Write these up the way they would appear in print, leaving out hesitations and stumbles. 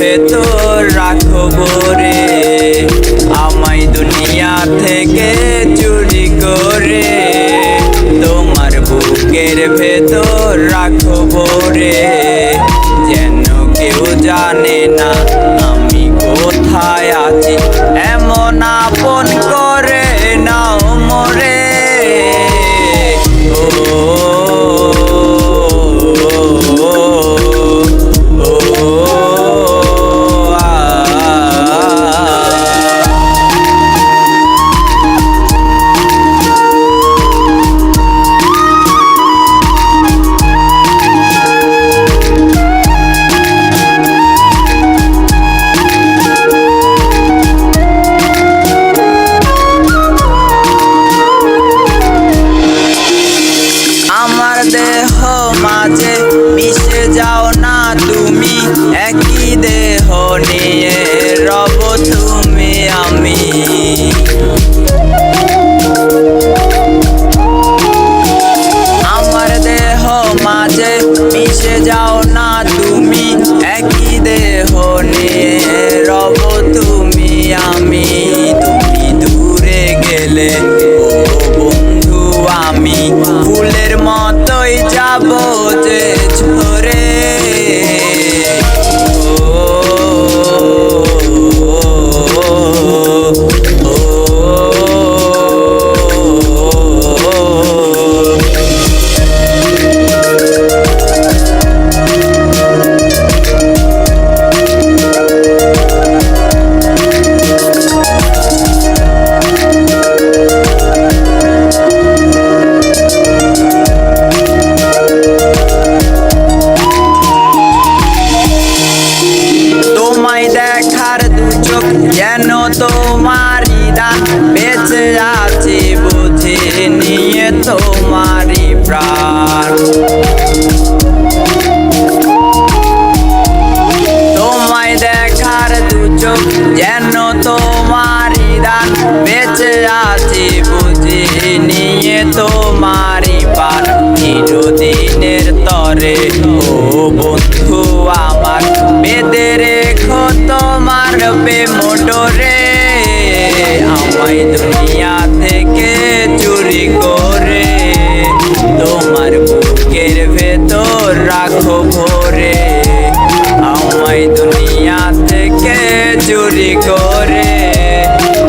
ভেতর রাখবো রে, আমায় দুনিয়া থেকে চুরি করে তোমার বুকের ভেতর রাখবো রে। যেন কেউ জানে না আমি কোথায় আছি, এমন আপন করে নাও মোরে। আমার দেহ মাঝে মিশে যাও না তুমি, একই দেহ নিয়ে রব তুমি আমি। আমার দেহ মাঝে মিশে যাও না তুমি, একই দেহ নিয়ে রব তুমি আমি। তুমি দূরে গেলে ও বন্ধু আমি ফুলের মতোই যাব যে ঝরে। দেখার দু চোখ যেন তোমারই দান, বেঁচে আছি বুঝে নিয়ে তোমারই প্রাণ। তোমায় দেখার দু চোখ যেন তোমারই দান, বেঁচে আছি বুঝে নিয়ে তোমারই প্রাণ। চিরদিনের তরে ও বন্ধু আমার বেঁধে রেখো তোমার প্রেম ডোরে, আমায় দুনিয়া থেকে চুরি করে তোমার বুকের ভেতর রাখো ভরে। আমায় দুনিয়া থেকে চুরি করে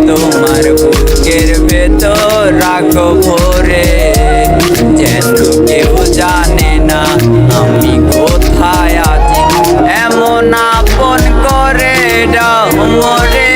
তোমার বুকের ভেতর রাখো ভরে। যেন কেউ জানে না আমি কোথায় আছি, এমন আপন করে দাও মোরে।